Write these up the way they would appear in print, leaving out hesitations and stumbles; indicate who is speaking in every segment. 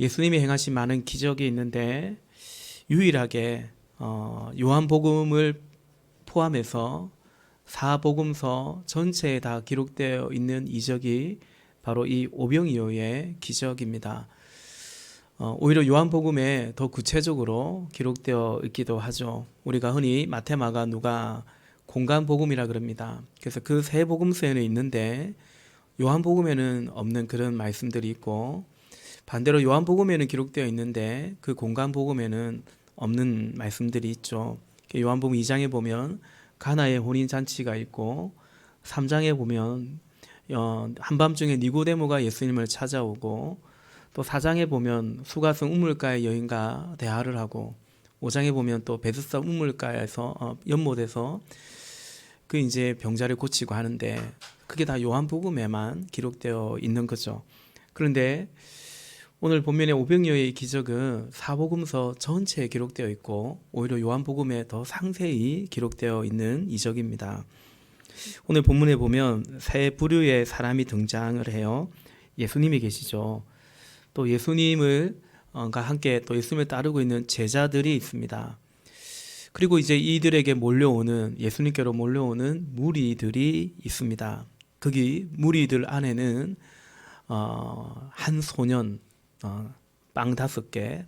Speaker 1: 예수님이 행하신 많은 기적이 있는데 유일하게 요한복음을 포함해서 사복음서 전체에 다 기록되어 있는 이적이 바로 이 오병이어의 기적입니다. 오히려 요한복음에 더 구체적으로 기록되어 있기도 하죠. 우리가 흔히 마태, 마가, 누가 공간복음이라 그럽니다. 그래서 그 세 복음서에는 있는데 요한복음에는 없는 그런 말씀들이 있고, 반대로 요한복음에는 기록되어 있는데 그 공간복음에는 없는 말씀들이 있죠. 요한복음 2장에 보면 가나의 혼인잔치가 있고, 3장에 보면 한밤중에 니고데모가 예수님을 찾아오고, 또 4장에 보면 수가성 우물가의 여인과 대화를 하고, 5장에 보면 또 베드스다 우물가에서 연못에서 그 이제 병자를 고치고 하는데, 그게 다 요한복음에만 기록되어 있는 거죠. 그런데 오늘 본면의 오병이어의 기적은 사복음서 전체에 기록되어 있고 오히려 요한복음에 더 상세히 기록되어 있는 이적입니다. 오늘 본문에 보면 세 부류의 사람이 등장을 해요. 예수님이 계시죠. 또 예수님을 함께 또 예수님을 따르고 있는 제자들이 있습니다. 그리고 이제 이들에게 몰려오는, 예수님께로 몰려오는 무리들이 있습니다. 거기 무리들 안에는 한 소년, 빵 5개,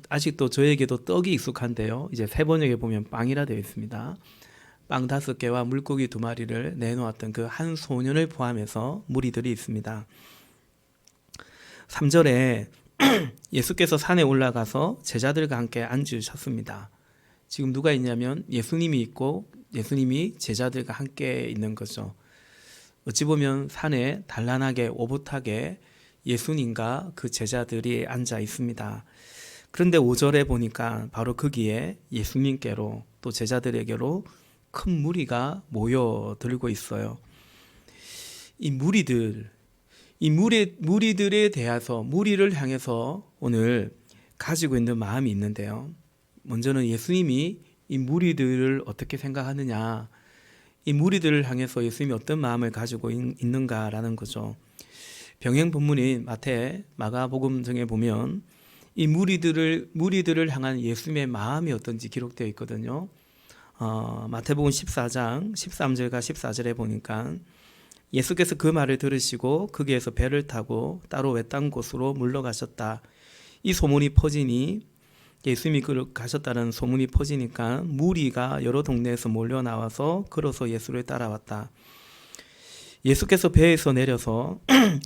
Speaker 1: 아직도 저에게도 떡이 익숙한데요. 이제 세번역에 보면 빵이라 되어 있습니다. 빵 5개와 물고기 2마리를 내놓았던 그 한 소년을 포함해서 무리들이 있습니다. 3절에 예수께서 산에 올라가서 제자들과 함께 앉으셨습니다. 지금 누가 있냐면 예수님이 있고 예수님이 제자들과 함께 있는 거죠. 어찌 보면 산에 단란하게 오붓하게 예수님과 그 제자들이 앉아 있습니다. 그런데 5절에 보니까 바로 거기에 예수님께로 또 제자들에게로 큰 무리가 모여들고 있어요. 이 무리들에 대해서, 무리를 향해서 오늘 가지고 있는 마음이 있는데요. 먼저는 예수님이 이 무리들을 어떻게 생각하느냐, 이 무리들을 향해서 예수님이 어떤 마음을 가지고 있는가라는 거죠. 병행 본문인 마태, 마가복음 등에 보면 이 무리들을 향한 예수님의 마음이 어떤지 기록되어 있거든요. 마태복음 14장 13절과 14절에 보니까 예수께서 그 말을 들으시고 거기에서 배를 타고 따로 외딴 곳으로 물러가셨다. 이 소문이 퍼지니, 예수님이 가셨다는 소문이 퍼지니까 무리가 여러 동네에서 몰려 나와서 걸어서 예수를 따라왔다. 예수께서 배에서 내려서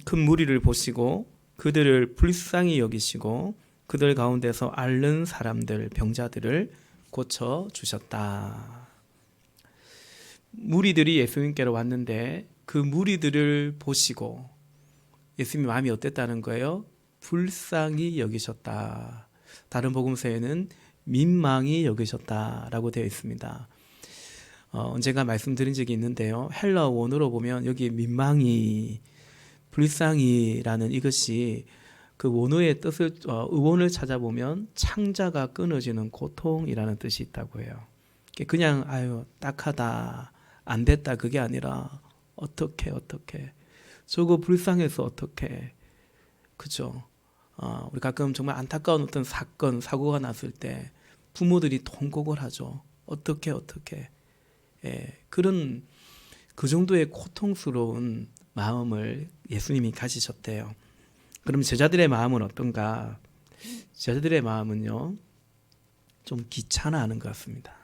Speaker 1: 큰 무리를 보시고 그들을 불쌍히 여기시고 그들 가운데서 앓는 사람들, 병자들을 고쳐 주셨다. 무리들이 예수님께로 왔는데 그 무리들을 보시고 예수님 마음이 어땠다는 거예요? 불쌍히 여기셨다. 다른 복음서에는 민망히 여기셨다라고 되어 있습니다. 언젠가 말씀드린 적이 있는데요. 헬라 원어로 보면 여기 민망히, 불쌍히라는 이것이 그 원어의 뜻을, 의원을 찾아보면 창자가 끊어지는 고통이라는 뜻이 있다고 해요. 그냥 아유 딱하다, 안 됐다, 그게 아니라 어떻게 저거 불쌍해서 어떻게, 그죠? 우리 가끔 정말 안타까운 어떤 사건, 사고가 났을 때 부모들이 통곡을 하죠. 어떻게 그런 그 정도의 고통스러운 마음을 예수님이 가지셨대요. 그럼 제자들의 마음은 어떤가? 제자들의 마음은요, 좀 귀찮아하는 것 같습니다.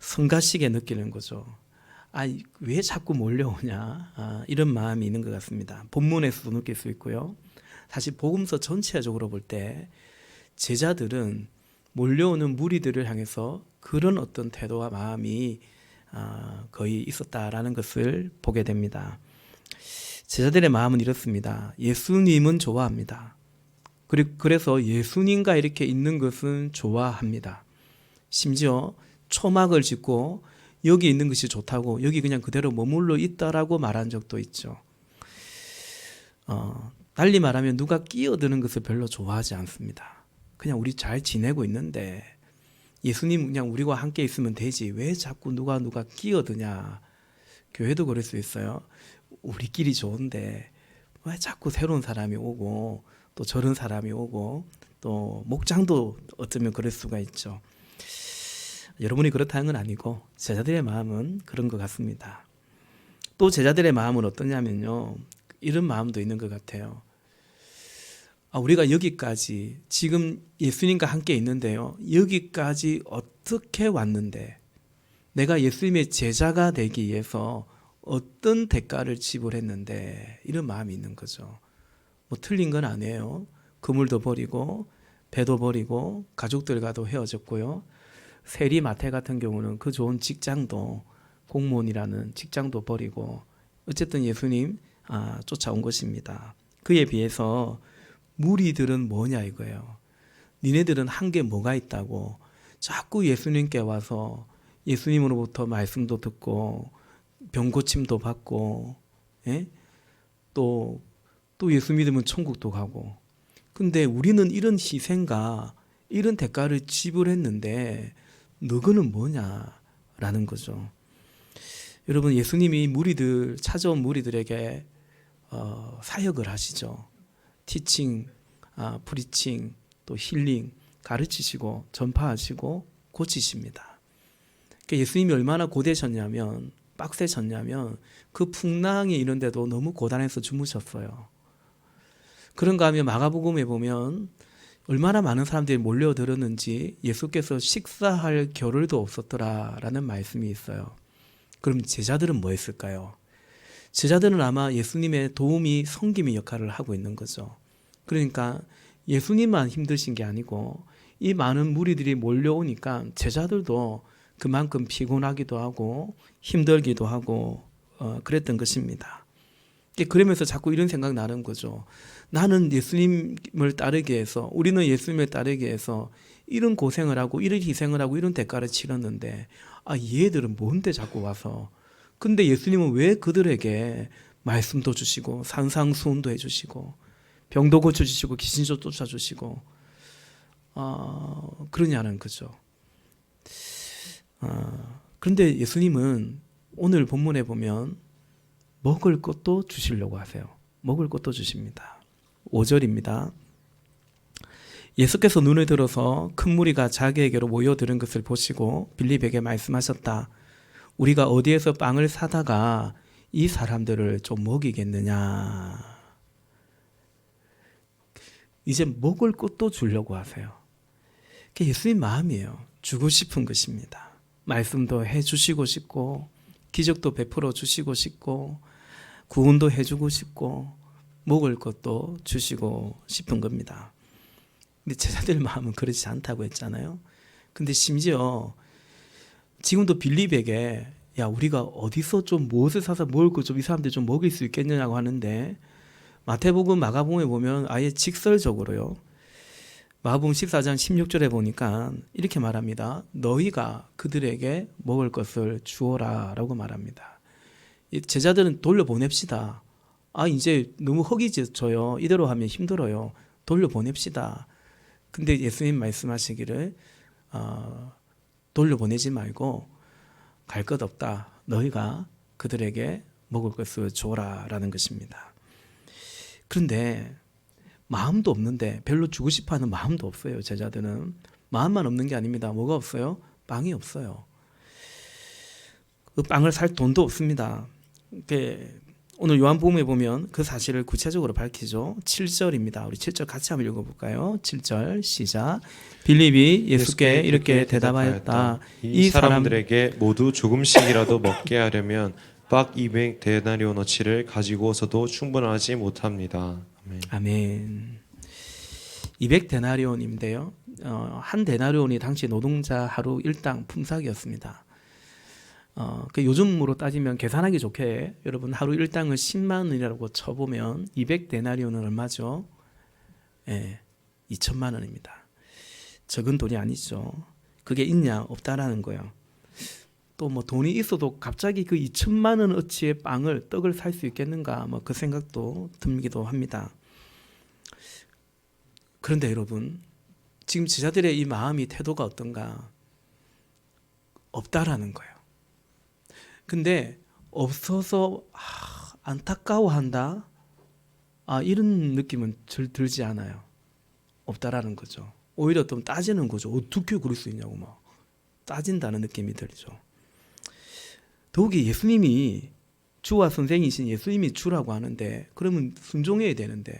Speaker 1: 성가시게 느끼는 거죠. 왜 자꾸 몰려오냐, 이런 마음이 있는 것 같습니다. 본문에서도 느낄 수 있고요. 사실 복음서 전체적으로 볼 때 제자들은 몰려오는 무리들을 향해서 그런 어떤 태도와 마음이 거의 있었다라는 것을 보게 됩니다. 제자들의 마음은 이렇습니다. 예수님은 좋아합니다. 그래서 예수님과 이렇게 있는 것은 좋아합니다. 심지어 초막을 짓고 여기 있는 것이 좋다고 여기 그냥 그대로 머물러 있다라고 말한 적도 있죠. 달리 말하면 누가 끼어드는 것을 별로 좋아하지 않습니다. 그냥 우리 잘 지내고 있는데 예수님 그냥 우리와 함께 있으면 되지 왜 자꾸 누가 끼어드냐. 교회도 그럴 수 있어요. 우리끼리 좋은데 왜 자꾸 새로운 사람이 오고 또 저런 사람이 오고 또 목장도 어쩌면 그럴 수가 있죠. 여러분이 그렇다는 건 아니고 제자들의 마음은 그런 것 같습니다. 또 제자들의 마음은 어떠냐면요, 이런 마음도 있는 것 같아요. 우리가 여기까지 지금 예수님과 함께 있는데요, 여기까지 어떻게 왔는데 내가 예수님의 제자가 되기 위해서 어떤 대가를 지불했는데, 이런 마음이 있는 거죠. 뭐 틀린 건 아니에요. 그물도 버리고 배도 버리고 가족들과도 헤어졌고요. 세리 마태 같은 경우는 그 좋은 직장도, 공무원이라는 직장도 버리고 어쨌든 예수님 쫓아온 것입니다. 그에 비해서 무리들은 뭐냐 이거예요. 니네들은 한 게 뭐가 있다고 자꾸 예수님께 와서 예수님으로부터 말씀도 듣고 병 고침도 받고, 예? 또 예수 믿으면 천국도 가고. 근데 우리는 이런 희생과 이런 대가를 지불했는데 너희는 뭐냐라는 거죠. 여러분, 예수님이 찾아온 무리들에게 사역을 하시죠. 티칭, 프리칭, 또 힐링, 가르치시고 전파하시고 고치십니다. 그러니까 예수님이 얼마나 고되셨냐면, 빡세셨냐면 그 풍랑이 이런데도 너무 고단해서 주무셨어요. 그런가 하면 마가복음에 보면 얼마나 많은 사람들이 몰려들었는지 예수께서 식사할 겨를도 없었더라라는 말씀이 있어요. 그럼 제자들은 뭐 했을까요? 제자들은 아마 예수님의 도움이, 섬김의 역할을 하고 있는 거죠. 그러니까 예수님만 힘드신 게 아니고 이 많은 무리들이 몰려오니까 제자들도 그만큼 피곤하기도 하고 힘들기도 하고 그랬던 것입니다. 그러면서 자꾸 이런 생각 나는 거죠. 나는 예수님을 따르기 위해서, 우리는 예수님을 따르기 위해서 이런 고생을 하고 이런 희생을 하고 이런 대가를 치렀는데 얘들은 뭔데 자꾸 와서. 근데 예수님은 왜 그들에게 말씀도 주시고 산상수훈도 해주시고 병도 고쳐주시고 귀신도 쫓아주시고 그러냐는 거죠. 그런데 예수님은 오늘 본문에 보면 먹을 것도 주시려고 하세요. 먹을 것도 주십니다. 5절입니다. 예수께서 눈을 들어서 큰 무리가 자기에게로 모여드는 것을 보시고 빌립에게 말씀하셨다. 우리가 어디에서 빵을 사다가 이 사람들을 좀 먹이겠느냐. 이제 먹을 것도 주려고 하세요. 그게 예수님 마음이에요. 주고 싶은 것입니다. 말씀도 해주시고 싶고 기적도 베풀어 주시고 싶고 구원도 해주고 싶고 먹을 것도 주시고 싶은 겁니다. 근데 제자들 마음은 그렇지 않다고 했잖아요. 근데 심지어 지금도 빌립에게 야, 우리가 어디서 좀 무엇을 사서 먹을 거 좀 이 사람들 좀 먹일 수 있겠느냐고 하는데, 마태복음, 마가복음에 보면 아예 직설적으로요. 마가복음 14장 16절에 보니까 이렇게 말합니다. 너희가 그들에게 먹을 것을 주어라 라고 말합니다. 제자들은 돌려보냅시다. 이제 너무 허기져요. 이대로 하면 힘들어요. 돌려보냅시다. 근데 예수님 말씀하시기를 돌려보내지 말고 갈 것 없다. 너희가 그들에게 먹을 것을 줘라 라는 것입니다. 그런데 마음도 없는데, 별로 주고 싶어하는 마음도 없어요. 제자들은 마음만 없는 게 아닙니다. 뭐가 없어요? 빵이 없어요. 그 빵을 살 돈도 없습니다. 오늘 요한복음에 보면 그 사실을 구체적으로 밝히죠. 7절입니다. 우리 7절 같이 한번 읽어볼까요? 7절 시작. 빌립이 예수께 이렇게 대답하였다.
Speaker 2: 이 사람들에게 모두 조금씩이라도 먹게 하려면 박 200데나리오너치를 가지고서도 충분하지 못합니다. 아멘.
Speaker 1: 아멘. 200데나리온인데요. 한 데나리온이 당시 노동자 하루 일당 품삯이었습니다. 요즘으로 따지면 계산하기 좋게 여러분 하루 일당을 10만 원이라고 쳐보면 200데나리온은 얼마죠? 2천만 원입니다. 적은 돈이 아니죠. 그게 있냐 없다라는 거예요. 또 뭐 돈이 있어도 갑자기 그 2천만 원어치의 떡을 살 수 있겠는가, 그 생각도 들기도 합니다. 그런데 여러분, 지금 제자들의 이 마음이, 태도가 어떤가? 없다라는 거예요. 근데 없어서 안타까워한다? 이런 느낌은 들지 않아요. 없다라는 거죠. 오히려 좀 따지는 거죠. 어떻게 그럴 수 있냐고 막 따진다는 느낌이 들죠. 더욱이 예수님이 주와 선생이신 예수님이 주라고 하는데 그러면 순종해야 되는데,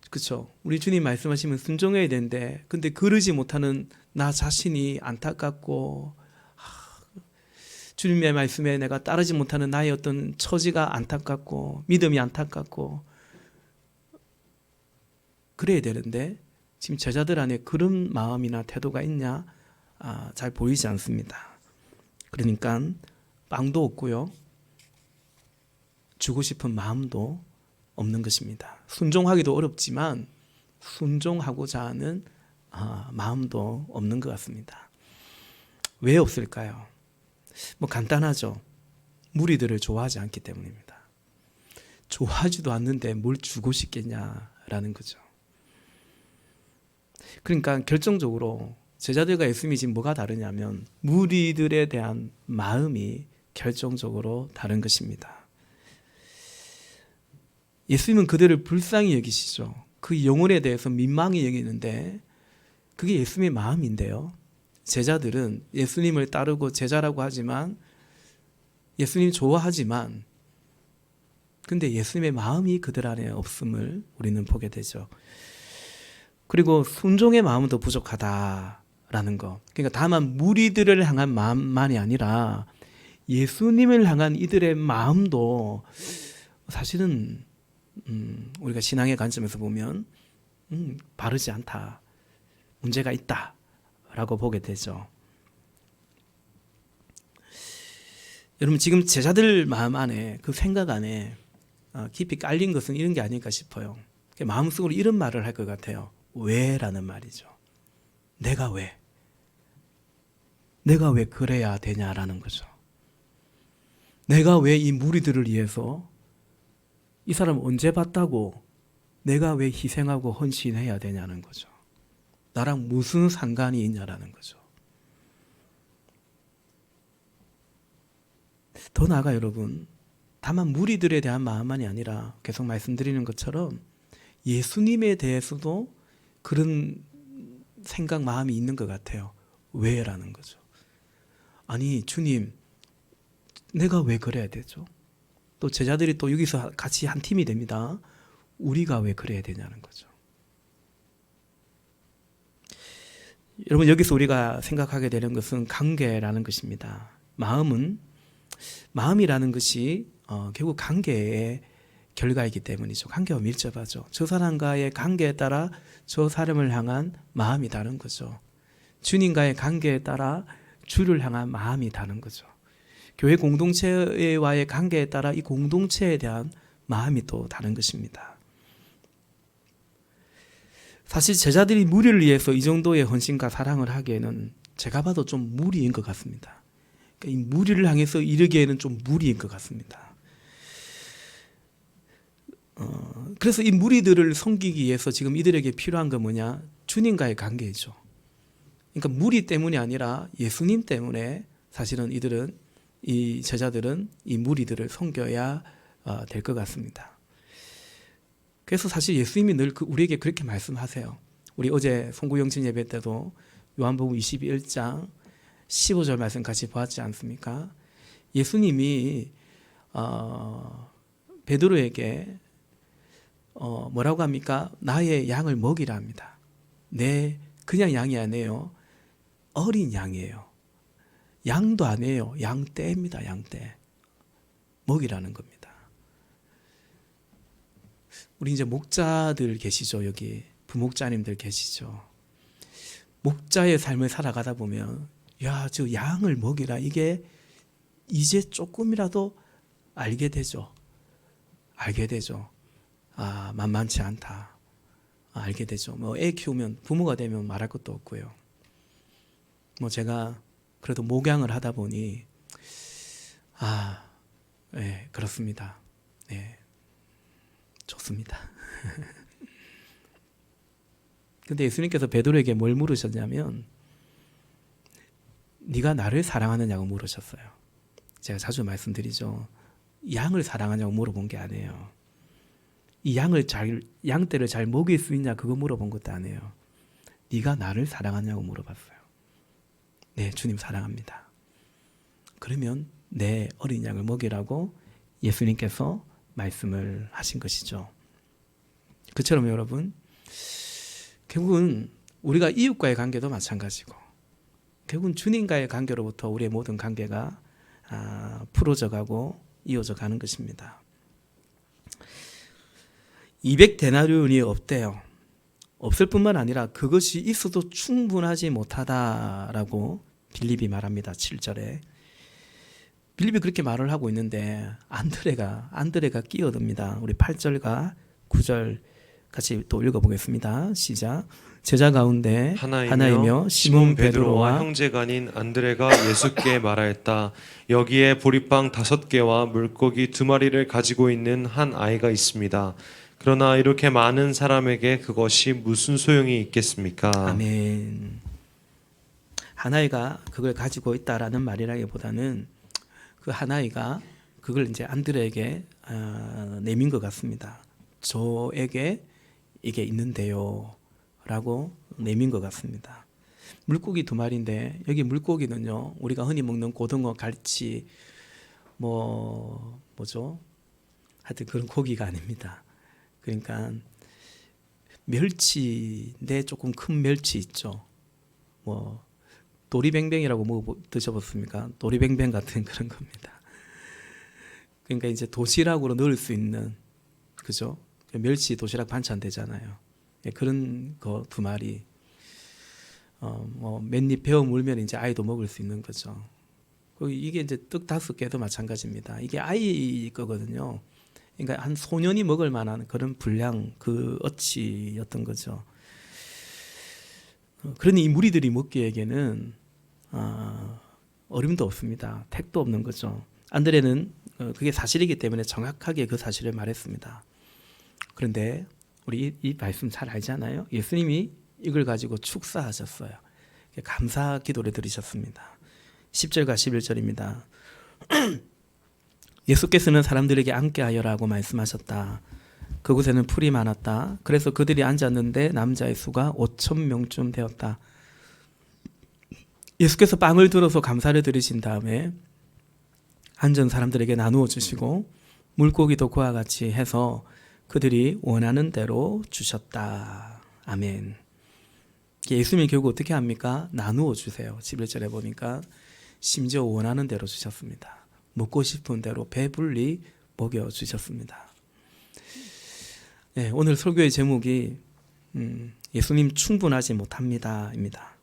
Speaker 1: 그렇죠? 우리 주님 말씀하시면 순종해야 되는데, 근데 그러지 못하는 나 자신이 안타깝고, 주님의 말씀에 내가 따르지 못하는 나의 어떤 처지가 안타깝고 믿음이 안타깝고 그래야 되는데, 지금 제자들 안에 그런 마음이나 태도가 있냐? 잘 보이지 않습니다. 그러니까 빵도 없고요, 주고 싶은 마음도 없는 것입니다. 순종하기도 어렵지만 순종하고자 하는 마음도 없는 것 같습니다. 왜 없을까요? 간단하죠. 무리들을 좋아하지 않기 때문입니다. 좋아하지도 않는데 뭘 주고 싶겠냐라는 거죠. 그러니까 결정적으로 제자들과 예수님이 지금 뭐가 다르냐면 무리들에 대한 마음이 결정적으로 다른 것입니다. 예수님은 그들을 불쌍히 여기시죠. 그 영혼에 대해서 민망히 여기는데 그게 예수님의 마음인데요, 제자들은 예수님을 따르고 제자라고 하지만 예수님 좋아하지만 근데 예수님의 마음이 그들 안에 없음을 우리는 보게 되죠. 그리고 순종의 마음도 부족하다라는 것. 그러니까 다만 무리들을 향한 마음만이 아니라 예수님을 향한 이들의 마음도 사실은 우리가 신앙의 관점에서 보면 바르지 않다, 문제가 있다라고 보게 되죠. 여러분, 지금 제자들 마음 안에, 그 생각 안에 깊이 깔린 것은 이런 게 아닐까 싶어요. 마음속으로 이런 말을 할 것 같아요. 왜? 라는 말이죠. 내가 왜? 내가 왜 그래야 되냐라는 거죠. 내가 왜 이 무리들을 위해서, 이 사람 언제 봤다고 내가 왜 희생하고 헌신해야 되냐는 거죠. 나랑 무슨 상관이 있냐라는 거죠. 더 나아가 여러분, 다만 무리들에 대한 마음만이 아니라 계속 말씀드리는 것처럼 예수님에 대해서도 그런 생각, 마음이 있는 것 같아요. 왜? 라는 거죠. 아니 주님, 내가 왜 그래야 되죠? 또 제자들이 또 여기서 같이 한 팀이 됩니다. 우리가 왜 그래야 되냐는 거죠. 여러분, 여기서 우리가 생각하게 되는 것은 관계라는 것입니다. 마음이라는 것이 결국 관계의 결과이기 때문이죠. 관계와 밀접하죠. 저 사람과의 관계에 따라 저 사람을 향한 마음이 다른 거죠. 주님과의 관계에 따라 주를 향한 마음이 다른 거죠. 교회 공동체와의 관계에 따라 이 공동체에 대한 마음이 또 다른 것입니다. 사실 제자들이 무리를 위해서 이 정도의 헌신과 사랑을 하기에는 제가 봐도 좀 무리인 것 같습니다. 그러니까 이 무리를 향해서 이르기에는 좀 무리인 것 같습니다. 그래서 이 무리들을 섬기기 위해서 지금 이들에게 필요한 건 뭐냐? 주님과의 관계이죠. 그러니까 무리 때문이 아니라 예수님 때문에 사실은 이 제자들은 이 무리들을 섬겨야 될 것 같습니다. 그래서 사실 예수님이 늘 우리에게 그렇게 말씀하세요. 우리 어제 송구영신 예배 때도 요한복음 21장 15절 말씀 같이 보았지 않습니까? 예수님이 베드로에게 뭐라고 합니까? 나의 양을 먹이라 합니다. 그냥 양이 아니에요. 어린 양이에요. 양도 아니에요. 양떼입니다. 양떼. 먹이라는 겁니다. 우리 이제 목자들 계시죠? 여기 부목자님들 계시죠? 목자의 삶을 살아가다 보면 저 양을 먹이라, 이게 이제 조금이라도 알게 되죠. 만만치 않다. 알게 되죠. 애 키우면, 부모가 되면 말할 것도 없고요. 제가 그래도 목양을 하다 보니 그렇습니다. 좋습니다. 근데 예수님께서 베드로에게 뭘 물으셨냐면 네가 나를 사랑하느냐고 물으셨어요. 제가 자주 말씀드리죠. 양을 사랑하냐고 물어본 게 아니에요. 이 양떼를 잘 먹일 수 있냐 그거 물어본 것도 아니에요. 네가 나를 사랑하냐고 물어봤어요. 네, 주님 사랑합니다. 그러면 내 어린 양을 먹이라고 예수님께서 말씀을 하신 것이죠. 그처럼 여러분, 결국은 우리가 이웃과의 관계도 마찬가지고, 결국은 주님과의 관계로부터 우리의 모든 관계가 풀어져 가고 이어져 가는 것입니다. 200데나리온이 없대요. 없을 뿐만 아니라 그것이 있어도 충분하지 못하다라고 빌립이 말합니다. 7절에. 빌립이 그렇게 말을 하고 있는데 안드레가 끼어듭니다. 우리 8절과 9절 같이 또 읽어보겠습니다. 시작. 제자 가운데 하나이며 시몬 베드로와
Speaker 2: 형제가 아닌 안드레가 예수께 말하였다. 여기에 보리빵 5개와 물고기 2마리를 가지고 있는 한 아이가 있습니다. 그러나 이렇게 많은 사람에게 그것이 무슨 소용이 있겠습니까?
Speaker 1: 아멘. 하나이가 그걸 가지고 있다라는 말이라기보다는 그 하나이가 그걸 이제 안드레에게 내민 것 같습니다. 저에게 이게 있는데요 라고 내민 것 같습니다. 물고기 2마리인데 여기 물고기는요, 우리가 흔히 먹는 고등어, 갈치, 뭐죠? 하여튼 그런 고기가 아닙니다. 그러니까 멸치인데 조금 큰 멸치 있죠. 뭐 도리뱅뱅이라고 드셔봤습니까? 도리뱅뱅 같은 그런 겁니다. 그러니까 이제 도시락으로 넣을 수 있는, 그죠? 멸치 도시락 반찬 되잖아요. 그런 거 2마리. 맨입 베어 물면 이제 아이도 먹을 수 있는 거죠. 이게 이제 떡 5개도 마찬가지입니다. 이게 아이 거거든요. 그러니까 한 소년이 먹을 만한 그런 분량, 그 어치였던 거죠. 그러니 이 무리들이 먹기에는 어림도 없습니다. 택도 없는 거죠. 안드레는 그게 사실이기 때문에 정확하게 그 사실을 말했습니다. 그런데 우리 이 말씀 잘 알잖아요. 예수님이 이걸 가지고 축사하셨어요. 감사 기도를 드리셨습니다. 10절과 11절입니다. 예수께서는 사람들에게 앉게 하여라고 말씀하셨다. 그곳에는 풀이 많았다. 그래서 그들이 앉았는데 남자의 수가 5,000명쯤 되었다. 예수께서 빵을 들어서 감사를 드리신 다음에 앉은 사람들에게 나누어 주시고 물고기도 그와 같이 해서 그들이 원하는 대로 주셨다. 아멘. 예수님이 결국 어떻게 합니까? 나누어 주세요. 11절에 보니까 심지어 원하는 대로 주셨습니다. 먹고 싶은 대로 배불리 먹여주셨습니다. 네, 오늘 설교의 제목이 예수님 충분하지 못합니다 입니다.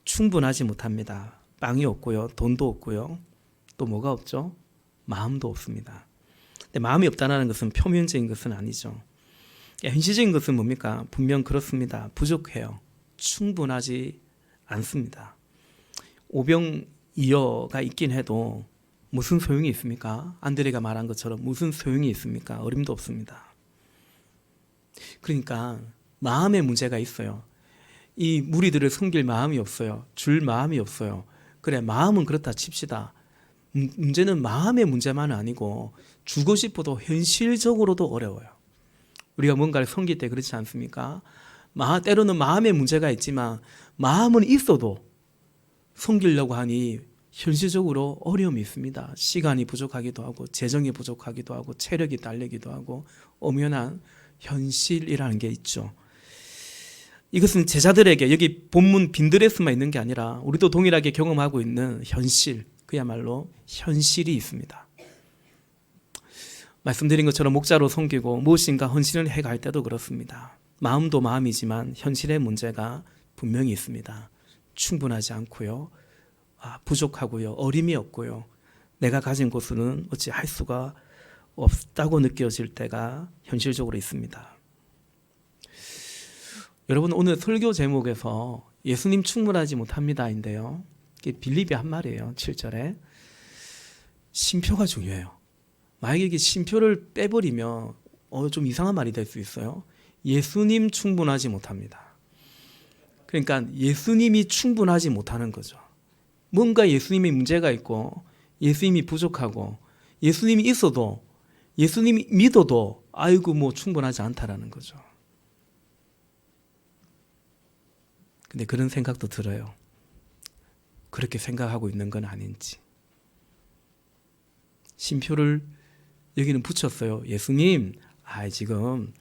Speaker 1: 충분하지 못합니다. 빵이 없고요, 돈도 없고요, 또 뭐가 없죠? 마음도 없습니다. 근데 마음이 없다는 것은 표면적인 것은 아니죠. 현실적인 것은 뭡니까? 분명 그렇습니다. 부족해요. 충분하지 않습니다. 오병이어가 있긴 해도 무슨 소용이 있습니까? 안드레가 말한 것처럼 무슨 소용이 있습니까? 어림도 없습니다. 그러니까 마음의 문제가 있어요. 이 무리들을 섬길 마음이 없어요. 줄 마음이 없어요. 그래, 마음은 그렇다 칩시다. 문제는 마음의 문제만 아니고 주고 싶어도 현실적으로도 어려워요. 우리가 뭔가를 섬길 때 그렇지 않습니까? 때로는 마음의 문제가 있지만 마음은 있어도 섬기려고 하니 현실적으로 어려움이 있습니다. 시간이 부족하기도 하고 재정이 부족하기도 하고 체력이 딸리기도 하고 엄연한 현실이라는 게 있죠. 이것은 제자들에게 여기 본문 빈드레스만 있는 게 아니라 우리도 동일하게 경험하고 있는 현실, 그야말로 현실이 있습니다. 말씀드린 것처럼 목자로 섬기고 무엇인가 헌신을 해갈 때도 그렇습니다. 마음도 마음이지만 현실의 문제가 분명히 있습니다. 충분하지 않고요, 부족하고요, 어림이 없고요, 내가 가진 것으로는 어찌 할 수가 없다고 느껴질 때가 현실적으로 있습니다. 여러분, 오늘 설교 제목에서 예수님 충분하지 못합니다인데요, 이게 빌립이 한 말이에요. 7절에 쉼표가 중요해요. 만약에 이게 쉼표를 빼버리면 좀 이상한 말이 될 수 있어요. 예수님 충분하지 못합니다. 그러니까 예수님이 충분하지 못하는 거죠. 뭔가 예수님이 문제가 있고 예수님이 부족하고 예수님이 있어도 예수님이 믿어도 아이고 뭐 충분하지 않다라는 거죠. 근데 그런 생각도 들어요. 그렇게 생각하고 있는 건 아닌지. 쉼표를 여기는 붙였어요. 예수님, 지금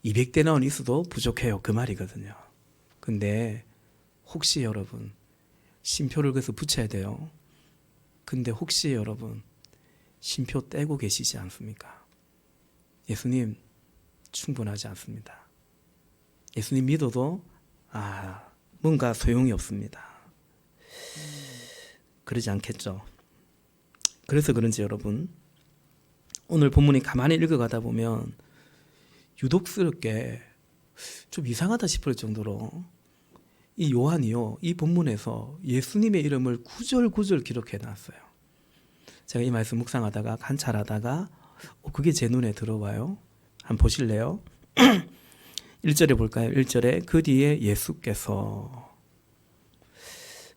Speaker 1: 200대나원 있어도 부족해요. 그 말이거든요. 근데 혹시 여러분, 쉼표를 그래서 붙여야 돼요. 근데 혹시 여러분, 쉼표 떼고 계시지 않습니까? 예수님, 충분하지 않습니다. 예수님 믿어도 뭔가 소용이 없습니다. 그러지 않겠죠. 그래서 그런지 여러분, 오늘 본문이 가만히 읽어가다 보면 유독스럽게 좀 이상하다 싶을 정도로 이 요한이요, 이 본문에서 예수님의 이름을 구절구절 기록해 놨어요. 제가 이 말씀 묵상하다가 관찰하다가 그게 제 눈에 들어와요. 한번 보실래요? 1절에 볼까요? 1절에 그 뒤에 예수께서,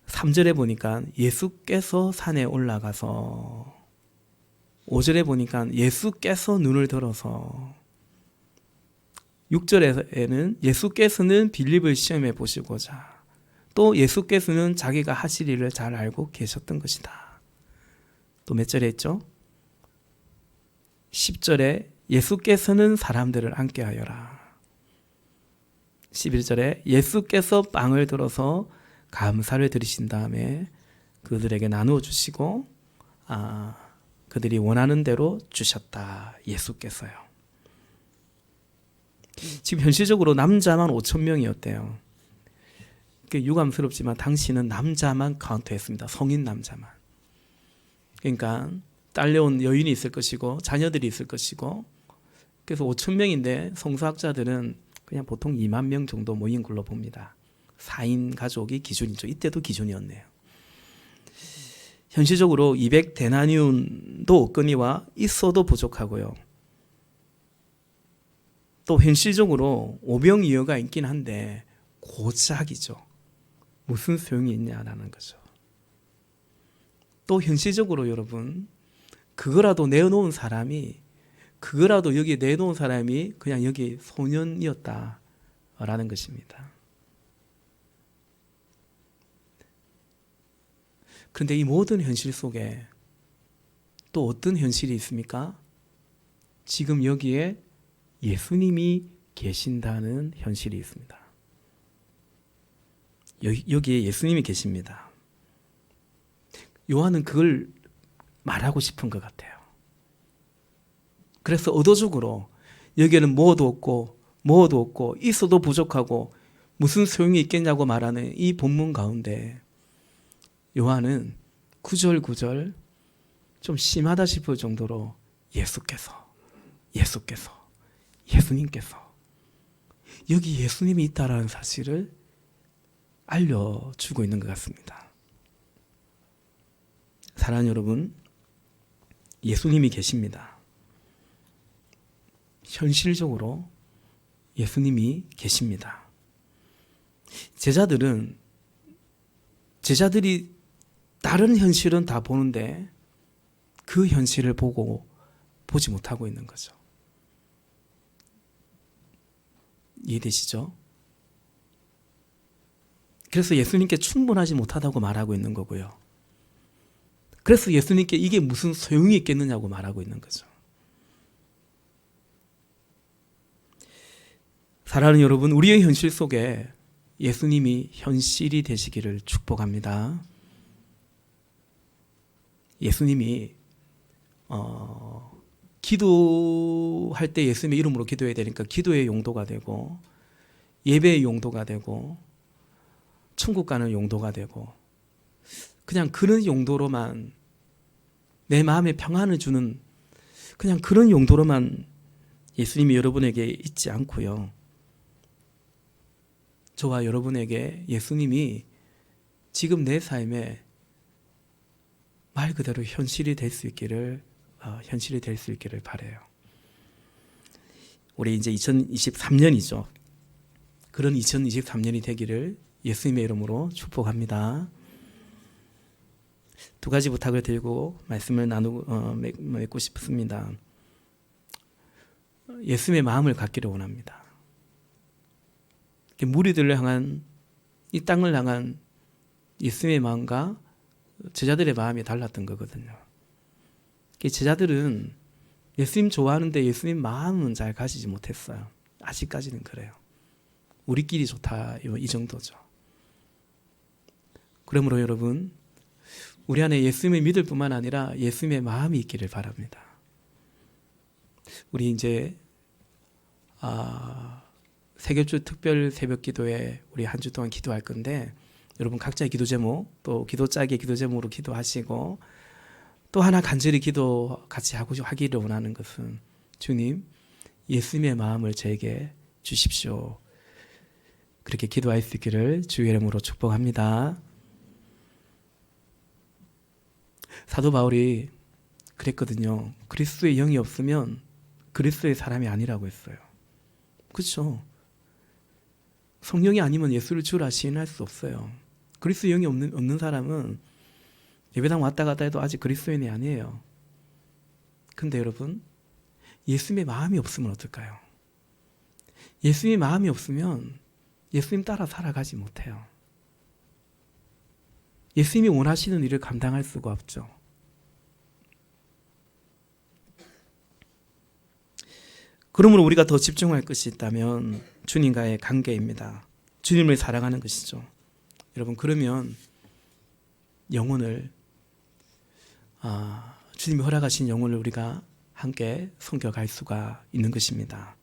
Speaker 1: 3절에 보니까 예수께서 산에 올라가서, 5절에 보니까 예수께서 눈을 들어서, 6절에는 예수께서는 빌립을 시험해 보시고자, 또 예수께서는 자기가 하실 일을 잘 알고 계셨던 것이다. 또 몇 절에 있죠? 10절에 예수께서는 사람들을 앉게 하여라. 11절에 예수께서 빵을 들어서 감사를 드리신 다음에 그들에게 나누어 주시고 그들이 원하는 대로 주셨다. 예수께서요. 지금 현실적으로 남자만 5,000명이었대요. 유감스럽지만 당시는 남자만 카운트했습니다. 성인 남자만. 그러니까 딸려온 여인이 있을 것이고 자녀들이 있을 것이고, 그래서 5,000명인데 성서학자들은 그냥 보통 2만 명 정도 모인 걸로 봅니다. 4인 가족이 기준이죠. 이때도 기준이었네요. 현실적으로 200데나리온도 없거니와 있어도 부족하고요. 또 현실적으로 오병이어가 있긴 한데 고작이죠. 무슨 소용이 있냐라는 거죠. 또 현실적으로 여러분, 그거라도 내놓은 사람이, 그거라도 여기에 내놓은 사람이 그냥 여기 소년이었다라는 것입니다. 그런데 이 모든 현실 속에 또 어떤 현실이 있습니까? 지금 여기에 예수님이 계신다는 현실이 있습니다. 여기에 예수님이 계십니다. 요한은 그걸 말하고 싶은 것 같아요. 그래서 의도적으로 여기에는 뭐도 없고 있어도 부족하고 무슨 소용이 있겠냐고 말하는 이 본문 가운데 요한은 구절구절 좀 심하다 싶을 정도로 예수님께서 여기 예수님이 있다라는 사실을 알려주고 있는 것 같습니다. 사랑하는 여러분, 예수님이 계십니다. 현실적으로 예수님이 계십니다. 제자들이 다른 현실은 다 보는데 그 현실을 보지 못하고 있는 거죠. 이해되시죠? 그래서 예수님께 충분하지 못하다고 말하고 있는 거고요. 그래서 예수님께 이게 무슨 소용이 있겠느냐고 말하고 있는 거죠. 사랑하는 여러분, 우리의 현실 속에 예수님이 현실이 되시기를 축복합니다. 예수님이 기도할 때 예수님의 이름으로 기도해야 되니까 기도의 용도가 되고, 예배의 용도가 되고, 천국 가는 용도가 되고, 그냥 그런 용도로만 내 마음에 평안을 주는 그냥 그런 용도로만 예수님이 여러분에게 있지 않고요. 저와 여러분에게 예수님이 지금 내 삶에 말 그대로 현실이 될 수 있기를 바라요. 올해 이제 2023년이죠. 그런 2023년이 되기를 예수님의 이름으로 축복합니다. 두 가지 부탁을 드리고 말씀을 맺고 싶습니다. 예수님의 마음을 갖기를 원합니다. 무리들을 향한, 이 땅을 향한 예수님의 마음과 제자들의 마음이 달랐던 거거든요. 제자들은 예수님 좋아하는데 예수님 마음은 잘 가지지 못했어요. 아직까지는 그래요. 우리끼리 좋다, 이 정도죠. 그러므로 여러분, 우리 안에 예수님을 믿을 뿐만 아니라 예수님의 마음이 있기를 바랍니다. 우리 이제 세교주 특별 새벽 기도에 우리 한 주 동안 기도할 건데, 여러분 각자의 기도 제목, 또 기도 짝의 기도 제목으로 기도하시고, 또 하나 간절히 기도 같이 하기를 원하는 것은, 주님, 예수님의 마음을 저에게 주십시오. 그렇게 기도할 수 있기를 주의 이름으로 축복합니다. 사도 바울이 그랬거든요. 그리스도의 영이 없으면 그리스도의 사람이 아니라고 했어요. 그렇죠? 성령이 아니면 예수를 주라 시인할 수 없어요. 그리스도의 영이 없는 사람은 예배당 왔다 갔다 해도 아직 그리스도인이 아니에요. 근데 여러분, 예수님의 마음이 없으면 어떨까요? 예수님의 마음이 없으면 예수님 따라 살아가지 못해요. 예수님이 원하시는 일을 감당할 수가 없죠. 그러므로 우리가 더 집중할 것이 있다면 주님과의 관계입니다. 주님을 사랑하는 것이죠. 여러분, 그러면 영혼을, 주님이 허락하신 영혼을 우리가 함께 섬겨갈 수가 있는 것입니다.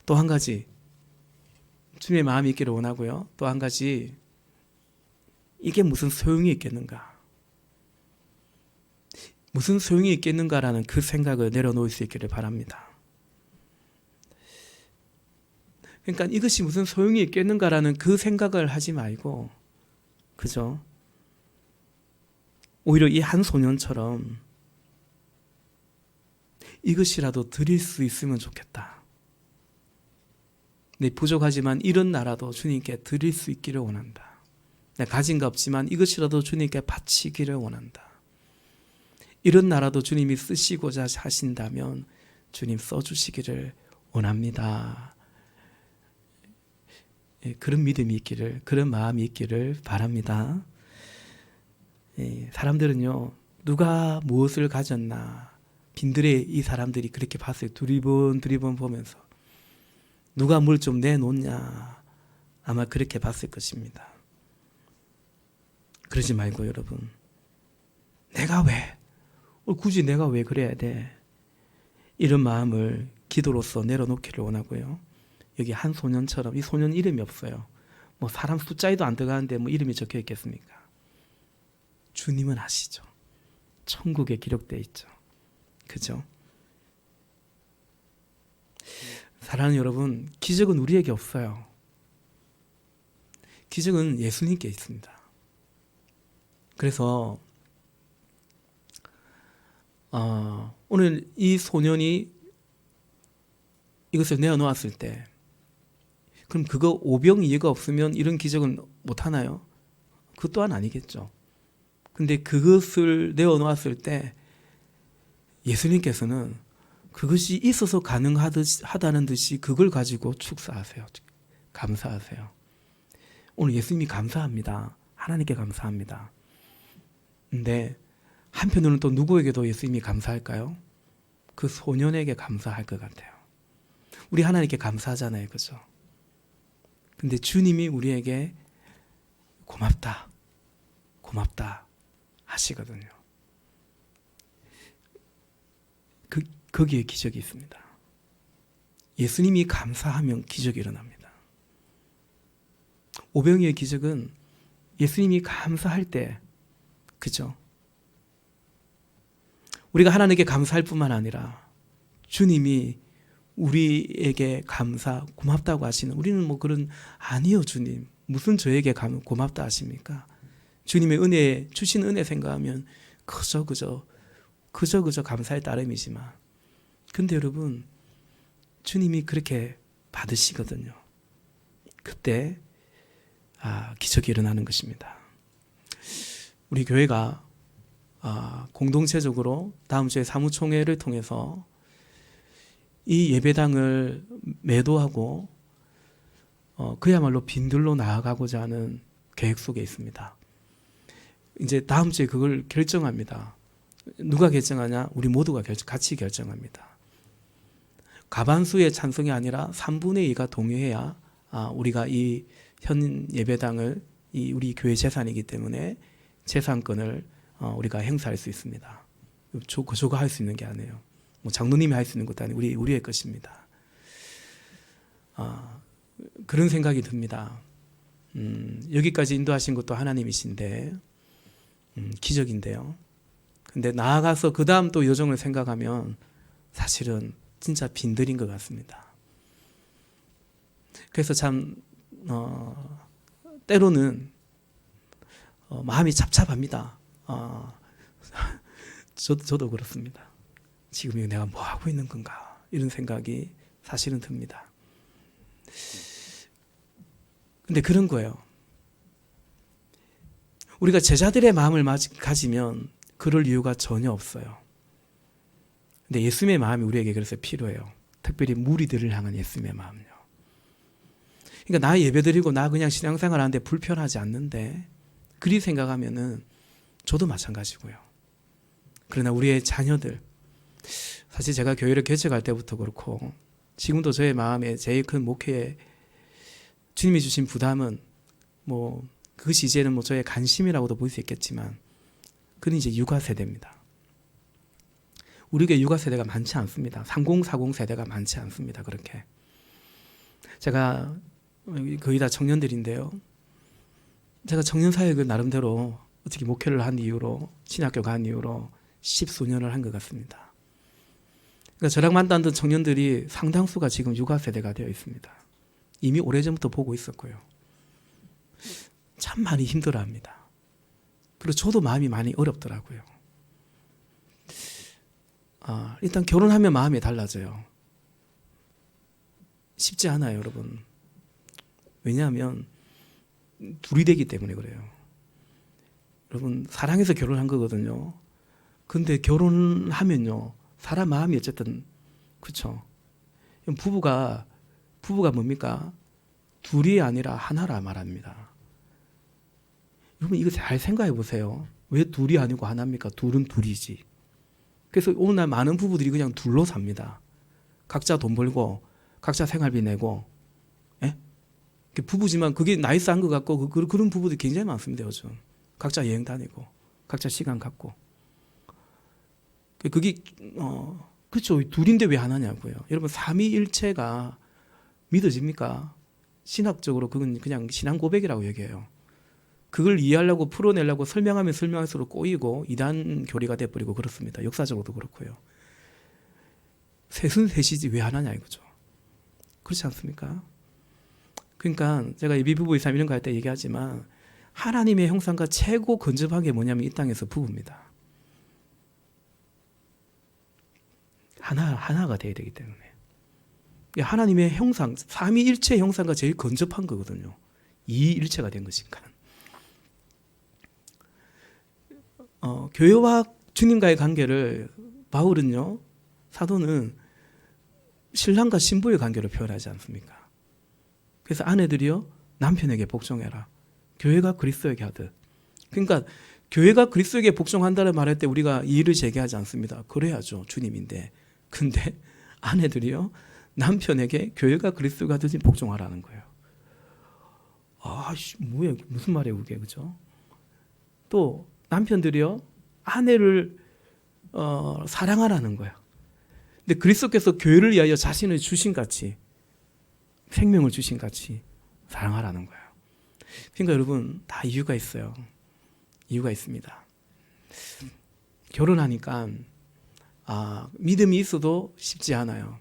Speaker 1: 또 한 가지, 주님의 마음이 있기를 원하고요. 또 한 가지, 이게 무슨 소용이 있겠는가? 무슨 소용이 있겠는가라는 그 생각을 내려놓을 수 있기를 바랍니다. 그러니까 이것이 무슨 소용이 있겠는가라는 그 생각을 하지 말고, 그죠? 오히려 이 한 소년처럼 이것이라도 드릴 수 있으면 좋겠다. 내 부족하지만 이런 나라도 주님께 드릴 수 있기를 원한다. 내가 가진 거 없지만 이것이라도 주님께 바치기를 원한다. 이런 나라도 주님이 쓰시고자 하신다면 주님 써주시기를 원합니다. 그런 믿음이 있기를, 그런 마음이 있기를 바랍니다. 사람들은요, 누가 무엇을 가졌나, 빈들에 이 사람들이 그렇게 봤어요. 두리번 보면서 누가 뭘 좀 내놓냐, 아마 그렇게 봤을 것입니다. 그러지 말고 여러분, 내가 왜, 굳이 내가 왜 그래야 돼, 이런 마음을 기도로서 내려놓기를 원하고요. 여기 한 소년처럼, 이 소년 이름이 없어요. 뭐 사람 숫자에도 안 들어가는데 뭐 이름이 적혀 있겠습니까? 주님은 아시죠. 천국에 기록되어 있죠. 그죠? 사랑하는 여러분, 기적은 우리에게 없어요. 기적은 예수님께 있습니다. 그래서 오늘 이 소년이 이것을 내어놓았을 때, 그럼 그거 오병이어가 없으면 이런 기적은 못하나요? 그것 또한 아니겠죠. 근데 그것을 내어놓았을 때 예수님께서는 그것이 있어서 가능하다는 듯이 그걸 가지고 축사하세요. 감사하세요. 오늘 예수님이 감사합니다. 하나님께 감사합니다. 근데 한편으로는 또 누구에게도 예수님이 감사할까요? 그 소년에게 감사할 것 같아요. 우리 하나님께 감사하잖아요. 그죠? 근데 주님이 우리에게 고맙다, 고맙다 하시거든요. 거기에 기적이 있습니다. 예수님이 감사하면 기적이 일어납니다. 오병이의 기적은 예수님이 감사할 때, 그죠? 우리가 하나님께 감사할 뿐만 아니라 주님이 우리에게 고맙다고 하시는, 우리는 뭐 그런, 아니요 주님, 무슨 저에게 고맙다 하십니까? 주님의 은혜, 주신 은혜 생각하면 그저 감사의 따름이지만, 근데 여러분, 주님이 그렇게 받으시거든요. 그때 기적이 일어나는 것입니다. 우리 교회가 공동체적으로 다음 주에 사무총회를 통해서 이 예배당을 매도하고 그야말로 빈들로 나아가고자 하는 계획 속에 있습니다. 이제 다음 주에 그걸 결정합니다. 누가 결정하냐? 우리 모두가 같이 결정합니다. 과반수의 찬성이 아니라 3분의 2가 동의해야 우리가 이 현 예배당을 이 우리 교회 재산이기 때문에 재산권을 우리가 행사할 수 있습니다. 저가 할 수 있는 게 아니에요. 뭐 장로님이 할 수 있는 것도 아니고 우리의 것입니다. 그런 생각이 듭니다. 여기까지 인도하신 것도 하나님이신데 기적인데요. 근데 나아가서 그 다음 또 여정을 생각하면 사실은 진짜 빈들인 것 같습니다. 그래서 참 때로는 마음이 잡잡합니다. 저도 그렇습니다. 지금 이거 내가 뭐 하고 있는 건가 이런 생각이 사실은 듭니다. 근데 그런 거예요. 우리가 제자들의 마음을 가지면 그럴 이유가 전혀 없어요. 근데 예수님의 마음이 우리에게 그래서 필요해요. 특별히 무리들을 향한 예수님의 마음요. 그러니까 나 예배드리고 나 그냥 신앙생활 하는데 불편하지 않는데 그리 생각하면은 저도 마찬가지고요. 그러나 우리의 자녀들, 사실 제가 교회를 개척할 때부터 그렇고 지금도 저의 마음에 제일 큰 목회에 주님이 주신 부담은 뭐 그것이 이제는 뭐 저의 관심이라고도 볼 수 있겠지만 그건 이제 육아 세대입니다. 우리에게 육아 세대가 많지 않습니다. 3040 세대가 많지 않습니다. 그렇게 제가 거의 다 청년들인데요. 제가 청년 사역을 나름대로 어떻게 목회를 한 이후로 신학교 간 이후로 10수년을 한 것 같습니다. 그러니까 저랑 만났던 청년들이 상당수가 지금 육아 세대가 되어 있습니다. 이미 오래전부터 보고 있었고요. 참 많이 힘들어합니다. 그리고 저도 마음이 많이 어렵더라고요. 일단 결혼하면 마음이 달라져요. 쉽지 않아요, 여러분. 왜냐하면 둘이 되기 때문에 그래요. 여러분 사랑해서 결혼한 거거든요. 근데 결혼하면요 사람 마음이 어쨌든 그렇죠. 부부가 뭡니까? 둘이 아니라 하나라 말합니다. 여러분 이거 잘 생각해 보세요. 왜 둘이 아니고 하나입니까? 둘은 둘이지. 그래서 오늘날 많은 부부들이 그냥 둘로 삽니다. 각자 돈 벌고 각자 생활비 내고, 예? 부부지만 그게 나이스한 것 같고 그런 부부들이 굉장히 많습니다. 요즘 각자 여행 다니고 각자 시간 갖고 그게 그렇죠. 둘인데 왜 하나냐고요. 여러분 삼위일체가 믿어집니까? 신학적으로 그건 그냥 신앙 고백이라고 얘기해요. 그걸 이해하려고 풀어내려고 설명하면 설명할수록 꼬이고 이단 교리가 돼버리고 그렇습니다. 역사적으로도 그렇고요. 셋은 셋이지 왜 하나냐 이거죠. 그렇지 않습니까? 그러니까 제가 예비부부 이삼 이런 거 할 때 얘기하지만 하나님의 형상과 최고 건접한 게 뭐냐면 이 땅에서 부부입니다. 하나가 돼야 되기 때문에 하나님의 형상, 삼위일체 형상과 제일 건접한 거거든요. 이일체가 된 것이니까. 교회와 주님과의 관계를 바울은요, 사도는 신랑과 신부의 관계로 표현하지 않습니까? 그래서 아내들이요 남편에게 복종해라. 교회가 그리스도에게 하듯. 그러니까 교회가 그리스도에게 복종한다는 말할 때 우리가 이의를 제기하지 않습니다. 그래야죠. 주님인데. 근데 아내들이요 남편에게 교회가 그리스도가 하듯이 복종하라는 거예요. 뭐야 무슨 말이에요 그게, 그죠? 또 남편들이요 아내를 사랑하라는 거예요. 근데 그리스도께서 교회를 위하여 자신을 주신 같이 생명을 주신 같이 사랑하라는 거예요. 그러니까 여러분 다 이유가 있어요. 이유가 있습니다. 결혼하니까 믿음이 있어도 쉽지 않아요.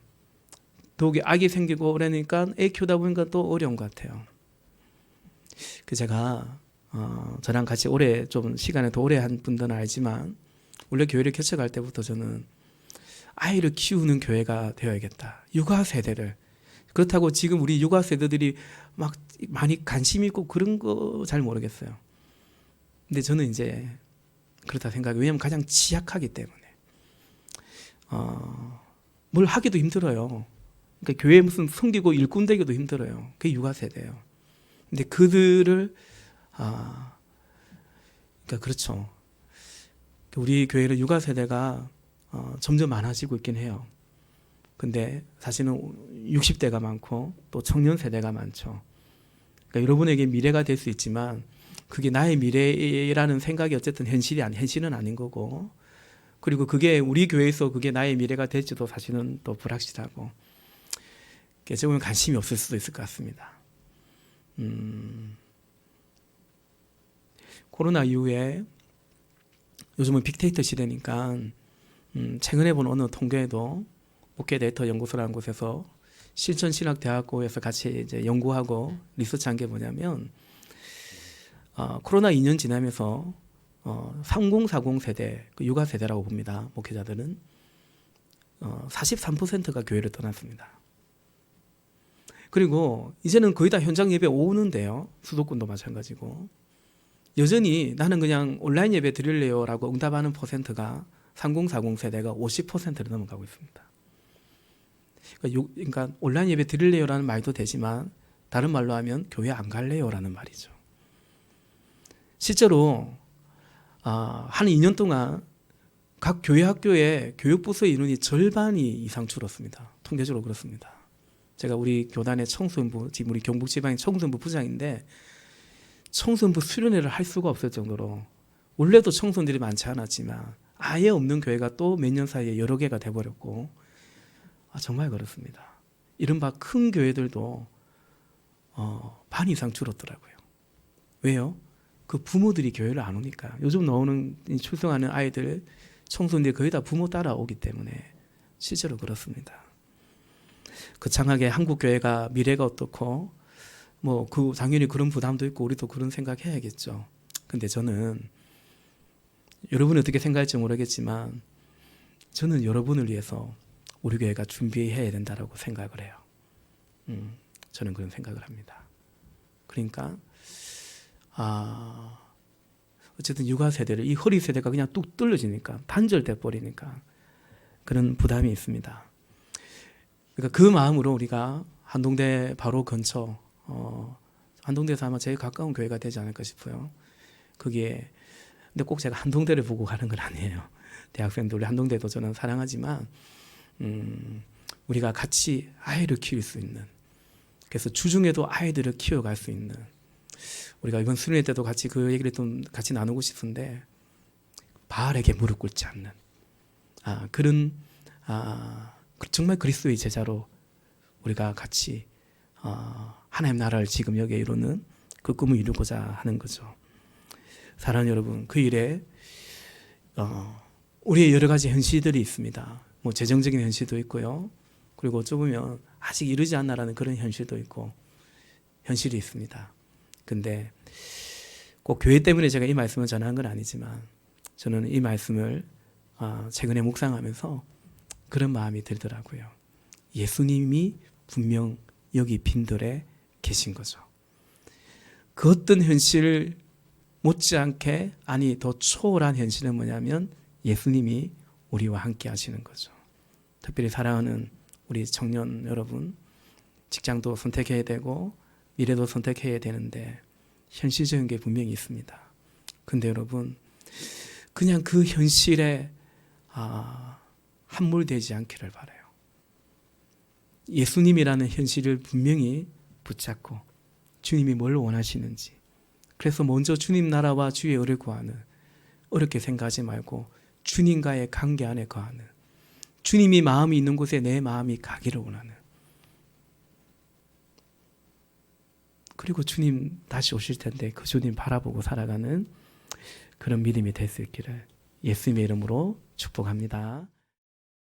Speaker 1: 더욱이 악이 생기고 그러니까 애 키우다 보니까 또 어려운 것 같아요. 제가 저랑 같이 오래 좀 시간을 더 오래 한 분들은 알지만 원래 교회를 개척할 때부터 저는 아이를 키우는 교회가 되어야겠다. 육아 세대를. 그렇다고 지금 우리 육아 세대들이 막 많이 관심 있고 그런 거 잘 모르겠어요. 근데 저는 이제 그렇다 생각해요. 왜냐하면 가장 취약하기 때문에. 뭘 하기도 힘들어요. 그러니까 교회 무슨 섬기고 일꾼 되기도 힘들어요. 그게 육아 세대예요. 근데 그들을 그러니까 그렇죠. 우리 교회는 육아 세대가 점점 많아지고 있긴 해요. 근데 사실은 60대가 많고 또 청년 세대가 많죠. 그러니까 여러분에게 미래가 될 수 있지만 그게 나의 미래라는 생각이 어쨌든 현실은 아닌 거고, 그리고 그게 우리 교회에서 그게 나의 미래가 될지도 사실은 또 불확실하고, 어찌 보면 관심이 없을 수도 있을 것 같습니다. 코로나 이후에 요즘은 빅데이터 시대니까 최근에 본 어느 통계에도 목회 데이터 연구소라는 곳에서 실천신학대학교에서 같이 이제 연구하고 리서치한 게 뭐냐면 코로나 2년 지나면서 3040 세대, 그 육아 세대라고 봅니다. 목회자들은 43%가 교회를 떠났습니다. 그리고 이제는 거의 다 현장 예배 오는데요. 수도권도 마찬가지고. 여전히 나는 그냥 온라인 예배 드릴래요라고 응답하는 퍼센트가 3040 세대가 50%를 넘어가고 있습니다. 그러니까 온라인 예배 드릴래요라는 말도 되지만 다른 말로 하면 교회 안 갈래요라는 말이죠. 실제로 한 2년 동안 각 교회 학교의 교육부서의 인원이 절반이 이상 줄었습니다. 통계적으로 그렇습니다. 제가 우리 교단의 청소년부, 지금 우리 경북지방의 청소년부 부장인데 청소년부 수련회를 할 수가 없을 정도로, 원래도 청소년들이 많지 않았지만 아예 없는 교회가 또 몇 년 사이에 여러 개가 돼버렸고, 정말 그렇습니다. 이른바 큰 교회들도 반 이상 줄었더라고요. 왜요? 그 부모들이 교회를 안 오니까. 요즘 나오는 출생하는 아이들, 청소년들이 거의 다 부모 따라오기 때문에 실제로 그렇습니다. 거창하게 한국 교회가 미래가 어떻고 당연히 그런 부담도 있고 우리도 그런 생각해야겠죠. 근데 저는 여러분이 어떻게 생각할지 모르겠지만 저는 여러분을 위해서 우리 교회가 준비해야 된다고 생각을 해요. 저는 그런 생각을 합니다. 그러니까 어쨌든 육아 세대를, 이 허리 세대가 그냥 뚝 떨어지니까, 단절돼 버리니까 그런 부담이 있습니다. 그러니까 그 마음으로 우리가 한동대 바로 근처, 한동대에서 아마 제일 가까운 교회가 되지 않을까 싶어요. 그게 근데 꼭 제가 한동대를 보고 가는 건 아니에요. 대학생들, 우리 한동대도 저는 사랑하지만 우리가 같이 아이를 키울 수 있는, 그래서 주중에도 아이들을 키워갈 수 있는, 우리가 이번 수련회 때도 같이 그 얘기를 좀 같이 나누고 싶은데 바알에게 무릎 꿇지 않는 그런 정말 그리스도의 제자로 우리가 같이 하나님 나라를 지금 여기에 이루는 그 꿈을 이루고자 하는 거죠. 사랑하는 여러분, 그 일에 우리의 여러 가지 현실들이 있습니다. 재정적인 현실도 있고요. 그리고 어쩌면 아직 이르지 않나라는 그런 현실도 있고 현실이 있습니다. 근데 꼭 교회 때문에 제가 이 말씀을 전하는 건 아니지만 저는 이 말씀을 최근에 묵상하면서 그런 마음이 들더라고요. 예수님이 분명 여기 빈들에 계신 거죠. 그 어떤 현실 못지않게, 아니 더 초월한 현실은 뭐냐면 예수님이 우리와 함께 하시는 거죠. 특별히 사랑하는 우리 청년 여러분, 직장도 선택해야 되고 미래도 선택해야 되는데 현실적인 게 분명히 있습니다. 근데 여러분, 그냥 그 현실에 함몰되지 않기를 바라요. 예수님이라는 현실을 분명히 붙잡고 주님이 뭘 원하시는지, 그래서 먼저 주님 나라와 주의 의를 구하는, 어렵게 생각하지 말고 주님과의 관계 안에 거하는, 주님이 마음이 있는 곳에 내 마음이 가기를 원하는, 그리고 주님 다시 오실 텐데 그 주님 바라보고 살아가는 그런 믿음이 될 수 있기를 예수님의 이름으로 축복합니다.